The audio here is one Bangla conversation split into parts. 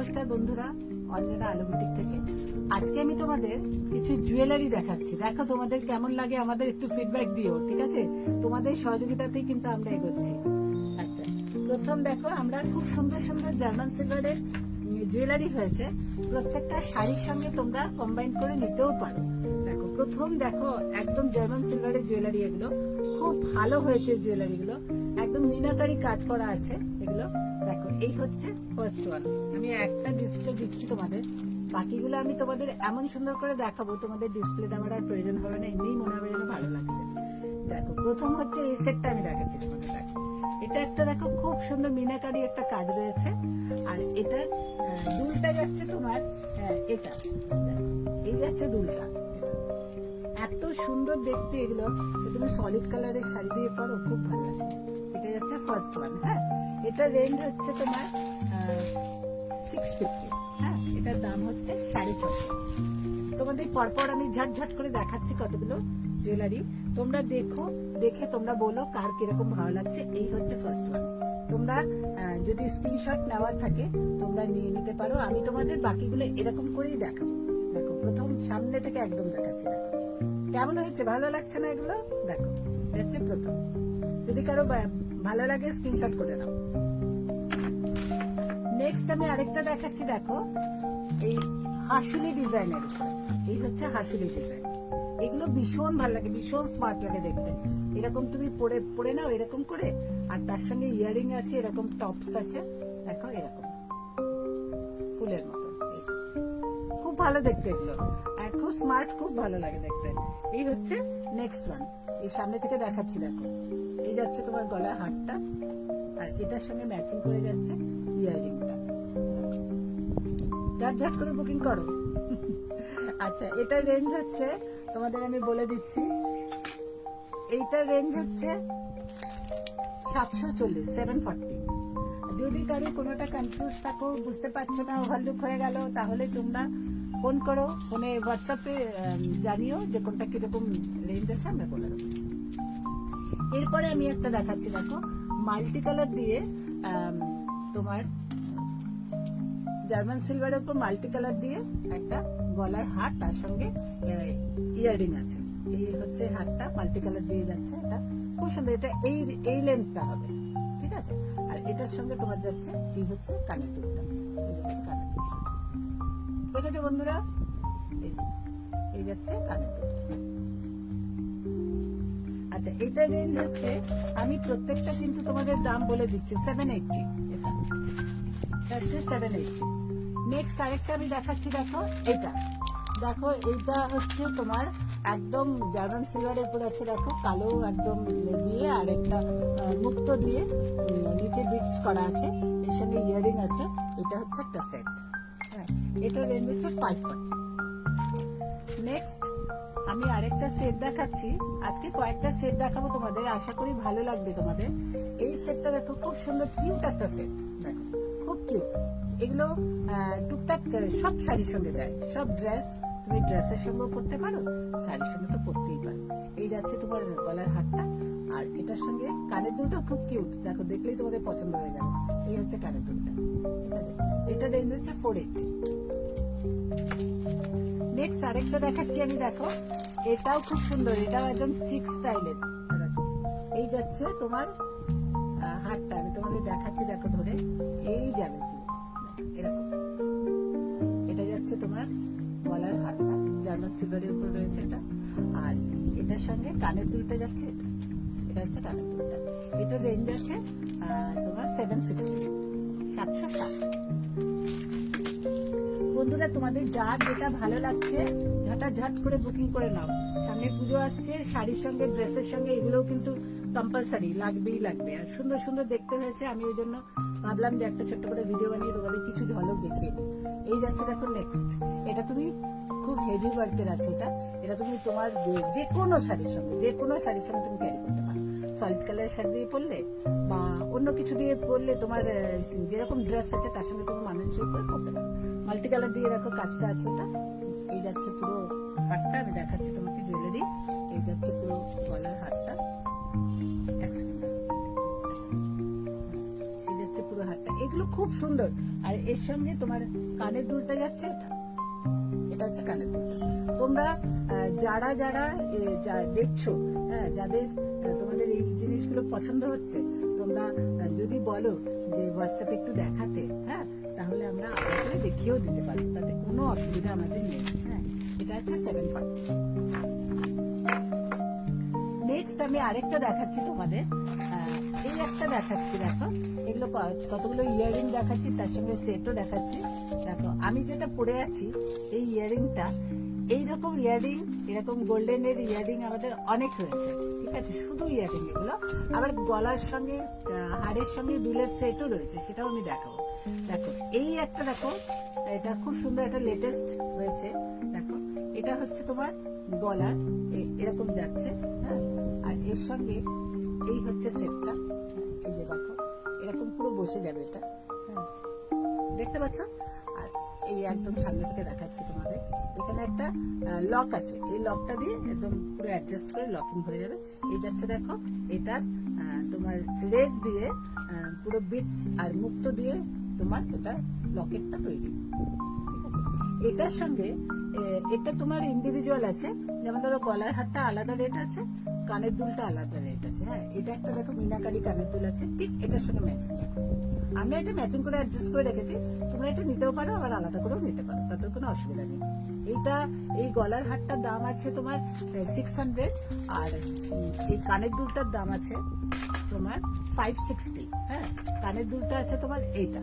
নমস্কার বন্ধুরা, অঞ্জনা আলো বুটিক থেকে। আজকে আমি তোমাদের কিছু জুয়েলারি দেখাচ্ছি। দেখো তোমাদের কেমন লাগে, আমাদের একটু ফিডব্যাক দিও, ঠিক আছে? তোমাদের সহযোগিতাতেই কিন্তু আমরা এগোচ্ছি। আচ্ছা, প্রথম দেখো, আমরা খুব সুন্দর সুন্দর জার্মান সিলভারের জুয়েলারি হয়েছে। প্রত্যেকটা শাড়ির সঙ্গে তোমরা কম্বাইন করে নিতেও পারো। দেখো, প্রথম দেখো একদম জার্মান সিলভারের জুয়েলারি, এগুলো খুব ভালো হয়েছে। জুয়েলারি গুলো একদম মিনাকারি কাজ করা আছে। এগুলো দেখো, এই হচ্ছে ফার্স্ট ওয়ান। আমি একটা ডিসপ্লে দিচ্ছি তোমাদের, বাকিগুলো আমি তোমাদের এমন সুন্দর করে দেখাবো, তোমাদের ডিসপ্লে দেওয়ার আর প্রয়োজন হবে না, এমনি মনে হবে যেন ভালো লাগছে। দেখো, প্রথম হচ্ছে এই সেটটা আমি দেখাচ্ছি তোমাদের। দেখো, এটা একটা দেখো খুব সুন্দর মিনাকারি একটা কাজ রয়েছে। আর এটার দুলটা যাচ্ছে তোমার এটা, এই যাচ্ছে দুলটা। এত সুন্দর দেখতে এগুলো, তুমি সলিড কালারের শাড়ি দিয়ে পরো, খুব ভালো লাগে। এটা যাচ্ছে ফার্স্ট ওয়ান। হ্যাঁ, এটা রেঞ্জ হচ্ছে তোমার 650। হ্যাঁ, এটার দাম হচ্ছে 650। তোমাদের পরপর আমি ঝটঝট করে দেখাচ্ছি কতগুলো জুয়েলারি। তোমরা দেখো, দেখে তোমরা বলো কার কিরকম ভালো লাগছে। এই হচ্ছে ফার্স্ট ওয়ান। তোমরা যদি স্ক্রিনশট নেওয়ার থাকে তোমরা নিয়ে নিতে পারো। আমি তোমাদের বাকিগুলো এরকম করেই দেখাবো। দেখো, প্রথম সামনে থেকে একদম দেখাচ্ছি। দেখো কেমন হয়েছে, ভালো লাগছে না এগুলো? দেখো, হচ্ছে প্রথম। যদি কারো ভালো লাগে স্ক্রিনশট করে নাও। নেক্সট আমি আরেকটা দেখাচ্ছি। দেখো, এই হাসুলি ডিজাইনের উপরে, এই হচ্ছে হাসুলি ডিজাইন। এগুলো ভীষণ ভালো লাগে, ভীষণ স্মার্ট লাগে দেখতে। এরকম তুমি পরে নাও এরকম করে, আর তার সঙ্গে ইয়ারিং আছে, এরকম টপস আছে। দেখো, এরকম ফুলের মতো, খুব ভালো দেখতে এগুলো। খুব স্মার্ট, খুব ভালো লাগে দেখতে। এই হচ্ছে নেক্সট ওয়ান। এই সামনে থেকে দেখাচ্ছি। দেখো, এই যাচ্ছে তোমার গলায় হারটা, আর এটার সঙ্গে ম্যাচিং করে যাচ্ছে ইয়ারিংটা। ঝটঝট করে বুকিং করো। আচ্ছা, এটার রেঞ্জ হচ্ছে তোমাদের আমি বলে দিচ্ছি, এইটার রেঞ্জ হচ্ছে 740, 740। যদি কারো কোনোটা কনফিউজ থাকো, বুঝতে পারছো না, ওভারলুক হয়ে গেল, তাহলে তোমরা ফোন করো, ফোনে হোয়াটসঅ্যাপে জানিও যে কোনটা কিরকম রেঞ্জ আছে, আমরা বলে দেবো। এরপরে আমি একটা দেখাচ্ছি। দেখো, মাল্টি কালার দিয়ে তোমার জার্মান সিলভারের উপর মাল্টি কালার দিয়ে একটা গলার হার, তার সঙ্গে ইয়াররিং আছে। এই হচ্ছে হারটা, মাল্টি কালার দিয়ে যাচ্ছে। এটা খুব সুন্দর। এটা এই লেন্থটা হবে, ঠিক আছে? আর এটার সঙ্গে তোমার যাচ্ছে, এই হচ্ছে কানের দুলটা, এই যাচ্ছে কানের দুলটা। দেখেছো বন্ধুরা, এই যাচ্ছে কানের দুলটা। আচ্ছা, এটা রেঞ্জ হচ্ছে, আমি প্রত্যেকটা কিন্তু তোমাদের দাম বলে দিচ্ছি, 780। এটা হচ্ছে 780। নেক্সট আরেকটা আমি দেখাচ্ছি। দেখো, এটা দেখো, এইটা হচ্ছে তোমার একদম জার্মান সিলভারের উপর আছে। দেখো, কালো একদম দিয়ে আর একটা মুক্ত দিয়ে নিচে বিটস করা আছে, এর সঙ্গে ইয়ারিং আছে। এটা হচ্ছে একটা সেট। হ্যাঁ, এটা রেঞ্জ হচ্ছে 540। নেক্সট আমি আরেকটা সেট দেখাচ্ছি। আজকে কয়েকটা সেট দেখাবো তোমাদের, আশা করি ভালো লাগবে তোমাদের। এই সেটটা দেখো, খুব সুন্দর কিউট একটা সেট। দেখো, খুব কিউট। এগুলো টুকটাক সব শাড়ির সঙ্গে যায়, সব ড্রেস, তুমি ড্রেসের সঙ্গেও পরতে পারো, শাড়ির সঙ্গে তো পরতেই পারো। এই যাচ্ছে তোমার গলার হারটা, আর এটার সঙ্গে কানের দুলটা খুব কিউট। দেখো, দেখলেই তোমাদের পছন্দ হয়ে যাবে। এই হচ্ছে কানের দুলটা, ঠিক আছে? এটা রেঞ্জ হচ্ছে 480। নেক্সট আরেকটা দেখাচ্ছি আমি। দেখো, এটাও খুব সুন্দর, এটাও একদম চিক স্টাইলের। দেখো, এই যাচ্ছে তোমার হারটা, আমি তোমাদের দেখাচ্ছি। দেখো, ধরে এই যাবে এরকম। এটা যাচ্ছে তোমার গলার হারটা, জার্মান সিলভারের উপর রয়েছে এটা। আর এটার সঙ্গে কানের দুলটা যাচ্ছে, এটা হচ্ছে কানের দুলটা। এটা রেঞ্জ আছে তোমার 760, 760। বন্ধুরা, তোমাদের যার যেটা ভালো লাগছে ঝটাঝট করে বুকিং করে নাও। সামনে পুজো আসছে, শাড়ির সঙ্গে ড্রেসের সঙ্গে এগুলোও কিন্তু কম্পালসারি লাগবেই লাগবে। আর সুন্দর সুন্দর দেখতে হয়েছে, আমি ওই জন্য ভাবলাম যে একটা ছোট্ট করে ভিডিও বানিয়ে তোমাদের কিছু ঝলক দেখিয়ে দিই। এই যাচ্ছে দেখো নেক্সট। এটা তুমি খুব হেভি ওয়ার্কের আছে। এটা তুমি তোমার যে কোনো শাড়ির সঙ্গে তুমি ক্যারি করতে পারো। সলিড কালারের শাড়ি দিয়ে পরলে বা অন্য কিছু দিয়ে পরলে, তোমার যেরকম ড্রেস আছে তার সঙ্গে তুমি মানানসই করে পরতে পারো। মাল্টি কালার দিয়ে দেখো কাজটা আছে। এটা এই যাচ্ছে পুরো হারটা, আমি দেখাচ্ছি তোমাকে জুয়েলারি। এই যাচ্ছে পুরো গলার হারটা, এই যাচ্ছে পুরো হারটা। জিনিসগুলো খুব সুন্দর। আর এর সঙ্গে তোমার কানের দুলটা যাচ্ছে, এটা হচ্ছে কানের দুলটা। তোমরা যারা যারা দেখছো, হ্যাঁ, যাদের তোমাদের এই জিনিসগুলো পছন্দ হচ্ছে, তোমরা যদি বলো যে হোয়াটসঅ্যাপে একটু দেখাতে, হ্যাঁ, তাহলে আমরা আলাদা করে দেখিয়েও দিতে পারি, তাতে কোনো অসুবিধা আমাদের নেই। হ্যাঁ, এটা হচ্ছে 740। নেক্সট আমি আরেকটা দেখাচ্ছি তোমাদের, এই একটা দেখাচ্ছি, দেখো এগুলো কতগুলো ইয়াররিং দেখাচ্ছি, তার সঙ্গে সেটও দেখাচ্ছি। দেখো আমি যেটা পরে আছি এই ইয়াররিংটা, এইরকম ইয়াররিং, এরকম গোল্ডেনের ইয়াররিং আমাদের অনেক রয়েছে, ঠিক আছে, শুধু ইয়াররিং এগুলো। আবার গলার সঙ্গে হাড়ের সঙ্গে দুলের সেটও রয়েছে, সেটাও আমি দেখাবো। দেখো এই একটা, দেখো এটা খুব সুন্দর, একটা লেটেস্ট হয়েছে। দেখো এটা হচ্ছে তোমার গলার এরকম যাচ্ছে, হ্যাঁ, আর এর সঙ্গে এই হচ্ছে সেটটা, এই যে দেখো এরকম পুরো বসে যাবে এটা, হ্যাঁ, দেখতে পাচ্ছ। আর এই একদম সামনে থেকে দেখাচ্ছি তোমাদের, এখানে একটা লক আছে, এই লকটা দিয়ে একদম পুরো অ্যাডজাস্ট করে লকিং হয়ে যাবে। এই যাচ্ছে দেখো, এটার তোমার রেড দিয়ে পুরো বিটস আর মুক্ত দিয়ে তোমার এটা লকেটটা তৈরি, ঠিক আছে। এটার সঙ্গে এটা তোমার ইন্ডিভিজুয়াল আছে, যেমন ধরো গলার হারটা আলাদা রেট আছে, কানের দুলটা আলাদা রেট আছে, হ্যাঁ, এটা একটা দেখো মিনাকারি কানের দুল আছে, ঠিক এটার সঙ্গে ম্যাচিং। দেখো আমরা এটা ম্যাচিং করে অ্যাডজাস্ট করে রেখেছি, তোমরা এটা নিতেও পারো, আবার আলাদা করেও নিতে পারো, তাতেও কোনো অসুবিধা নেই। এইটা, এই গলার হারটার দাম আছে তোমার 600, আর এই কানের দুলটার দাম আছে তোমার 560, হ্যাঁ। কানের দুলটা আছে তোমার এইটা,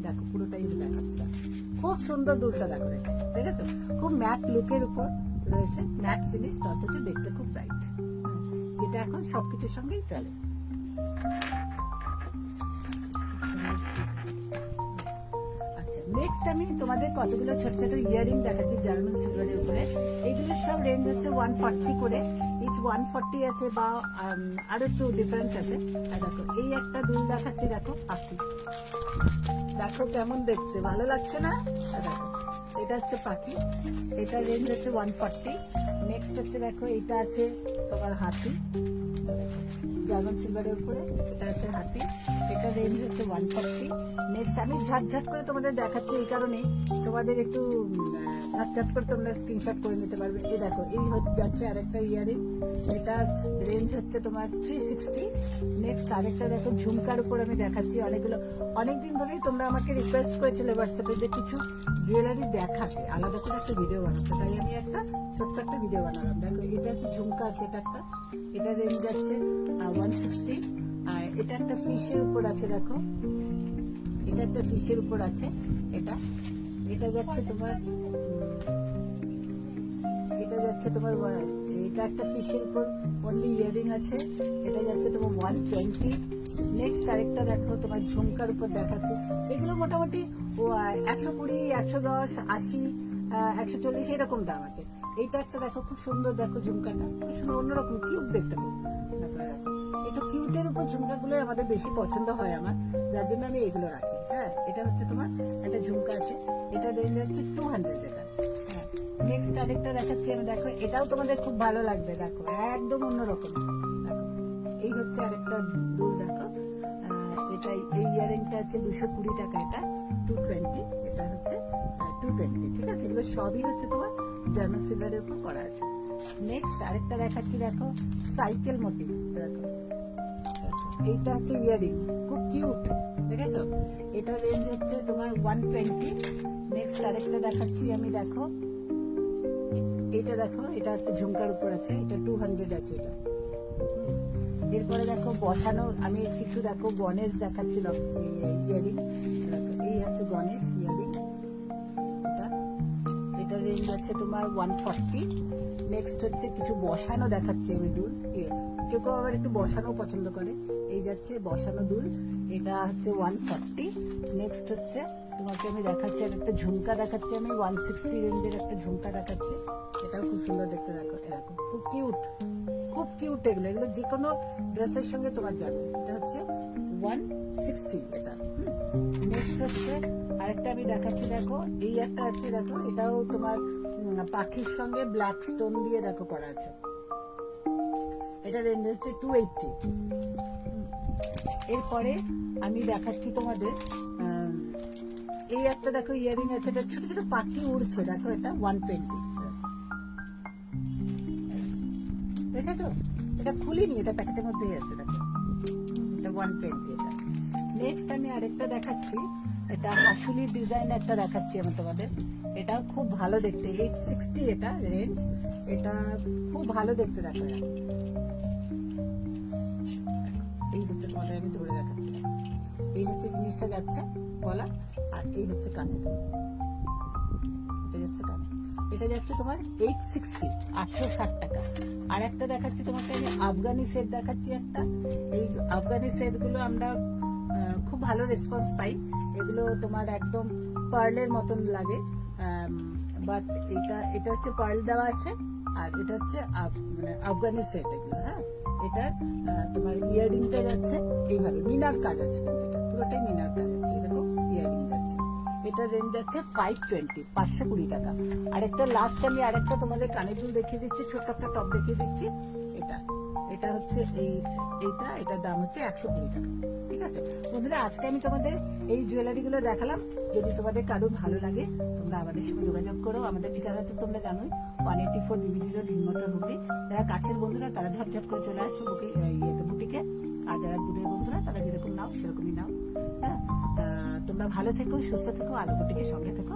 দেখো পুরোটাই দেখাচ্ছি, খুব সুন্দর দুলটা, দেখো দেখেছো, খুব ম্যাট লুকের উপর রয়েছে, ম্যাট ফিনিশ, অথচ দেখতে খুব ব্রাইট, যেটা এখন সবকিছুর সঙ্গেই চলে। আচ্ছা, নেক্সট আমি তোমাদের কতগুলো ছোট ছোট ইয়াররিং দেখাচ্ছি জার্মান সিলভারের উপরে। এইগুলো সব রেঞ্জ হচ্ছে 140 করে, ইচ 140 আছে, বা আরো একটু ডিফারেন্স আছে। আর দেখো এই একটা দুল দেখাচ্ছি, দেখো পাখি, দেখো কেমন দেখতে, ভালো লাগছে না? দেখো এটা হচ্ছে পাখি, এটা রেঞ্জ হচ্ছে 140। নেক্সট হচ্ছে দেখো এটা আছে তোমার হাতি, জার্মান সিলভারের উপরে, এটা হচ্ছে হাতি, এটা রেঞ্জ হচ্ছে 140। নেক্সট আমি ঝাটঝাট করে তোমাদের দেখাচ্ছি এই কারণে, তোমাদের একটু ঝাটঝাট করে তোমরা স্ক্রিনশট করে নিতে পারবে। এই দেখো এই যাচ্ছে আরেকটা ইয়ারিং, এটার রেঞ্জ হচ্ছে তোমার 360। নেক্সট আরেকটা দেখো ঝুমকার উপর আমি দেখাচ্ছি অনেকগুলো, অনেকদিন ধরেই তোমরা আমাকে রিকোয়েস্ট করেছিলে হোয়াটসঅ্যাপে যে কিছু জুয়েলারি দেখাতে, আলাদা করে একটা ভিডিও বানাতে, তাই আমি একটা ছোট্ট একটা ভিডিও বানালাম। দেখো এটা হচ্ছে ঝুমকা আছে, এটা একটা, এটা রেঞ্জ আছে 160। আর এটা একটা ফিশের উপর আছে, দেখো এটা একটা ফিশের উপর আছে, এটা যাচ্ছে তোমার, এটা যাচ্ছে তোমার, এটা একটা ফিশের উপর অনলি ইয়ারিং আছে, এটা যাচ্ছে তোমার 120। নেক্সট আরেকটা দেখো তোমার ঝুমকার উপর দেখাচ্ছে, এগুলো মোটামুটি 120, 110, 80, 140 এরকম দাম আছে। এইটা একটা দেখো খুব সুন্দর, দেখো ঝুমকাটা খুব সুন্দর, অন্যরকম কিউট দেখতে পাবো। এটা কিউটের উপর ঝুমকাগুলো আমাদের বেশি পছন্দ হয় আমার, যার জন্য আমি এগুলো রাখি, হ্যাঁ। এটা হচ্ছে তোমার একটা ঝুমকা আছে, এটা রেঞ্জ হচ্ছে 200 এটা, হ্যাঁ। নেক্সট আরেকটা দেখাচ্ছি আমি, দেখো এটাও তোমাদের খুব ভালো লাগবে, দেখো একদম অন্যরকম, দেখো এই হচ্ছে আরেকটা দুল, দেখো এটা এই ইয়ারিংটা আছে 220 টাকা, এটা 220, এটা হচ্ছে 220, ঠিক আছে। এগুলো সবই হচ্ছে তোমার জার্মান সিলভারের উপর করা আছে। নেক্সট আরেকটা দেখাচ্ছি, দেখো সাইকেল মোটিভ, দেখো এইটা হচ্ছে ইয়ারিং, খুব কিউট, দেখেছো, এটা রেঞ্জ হচ্ছে তোমার 120। নেক্সট আরেকটা দেখাচ্ছি আমি, দেখো এটা, দেখো এটা হচ্ছে ঝুমকার উপর আছে, এটা 200 আছে এটা। এরপরে দেখো বসানো আমি কিছু, দেখো গণেশ দেখাচ্ছিল ইয়ারিং, এই হচ্ছে গণেশ ইয়ারিং, এটা রেঞ্জ আছে তোমার 140। নেক্সট হচ্ছে কিছু বসানো দেখাচ্ছি আমি দুল, কেউ কেউ আবার একটু বসানো পছন্দ করে, এই যাচ্ছে বসানো দুল, এটা হচ্ছে 140। নেক্সট হচ্ছে তোমাকে আমি দেখাচ্ছি আর একটা ঝুমকা দেখাচ্ছি আমি, 160 রেঞ্জের একটা ঝুমকা দেখাচ্ছি, এটাও খুব সুন্দর দেখতে, দেখো এরকম খুব কিউট, খুব কিউট, এগুলো যে কোনো ড্রেসের সঙ্গে তোমার যাবে। এটা হচ্ছে 160 এটা। নেক্সট হচ্ছে আরেকটা আমি দেখাচ্ছি, দেখো এই একটা আছে, দেখো এটাও তোমার পাখির সঙ্গে ব্ল্যাক স্টোন দিয়ে দেখো করা আছে, এটা রেঞ্জ হচ্ছে 280। এরপরে আমি দেখাচ্ছি তোমাদের এই একটা দেখো ইয়ারিং আছে, এটা ছোট ছোট পাখি উড়ছে, দেখো এটা 120, দেখেছো? এটা খুলিনি, এটা প্যাকেটের মধ্যেই আছে, দেখো এটা 120। এটা নেক্সট আমি আরেকটা দেখাচ্ছি, এটা হাসুলির ডিজাইন একটা দেখাচ্ছি আমি তোমাদের। এটা খুব ভালো দেখতে, 860 এটা রেঞ্জ, এটা খুব ভালো দেখতে। দেখো এই হচ্ছে তোমাদের, আমি ধরে দেখাচ্ছি। এই হচ্ছে জিনিসটা যাচ্ছে গলা, আর এই হচ্ছে কানের, এটা যাচ্ছে কানে, এটা যাচ্ছে তোমার 860, 860 টাকা। আর একটা দেখাচ্ছি তোমাকে আমি আফগানি সেট দেখাচ্ছি একটা। এই আফগানি সেট গুলো আমরা খুব ভালো রেসপন্স পাই, এগুলো তোমার একদম পার্লের মতন লাগে, বাট এটা হচ্ছে পার্ল দেওয়া আছে, আর এটা হচ্ছে মানে আফগানি সেট এগুলো। হ্যাঁ, এটার তোমার ইয়ারিংটা যাচ্ছে এইভাবে, মিনার কাজ আছে, কিন্তু এটা পুরোটাই মিনার কাজ আছে, এরকম ইয়ারিং যাচ্ছে। এটা রেঞ্জ যাচ্ছে 520, 520 টাকা। আরেকটা লাস্ট আমি আরেকটা তোমাদের কানের দুল দেখিয়ে দিচ্ছি, ছোট্ট একটা টপ দেখিয়ে দিচ্ছি। এটা হচ্ছে এটার দাম হচ্ছে 120 টাকা। ঠিক আছে বন্ধুরা, আজকে আমি তোমাদের এই জুয়েলারি গুলো দেখালাম। যদি তোমাদের কারোর ভালো লাগে তোমরা আমাদের সঙ্গে যোগাযোগ করো। আমাদের ঠিকানা তো তোমরা জানোই, 184 ডিভিডি রোড, হিন্দমোটর, হুগলি। যারা কাছের বন্ধুরা তারা ঝটঝট করে চলে আসো বুটিকে, আর যারা দূরের বন্ধুরা তারা যেরকম নাও সেরকমই নাও। হ্যাঁ, তোমরা ভালো থেকো, সুস্থ থেকো, আলো বুটিকের সঙ্গে থেকো।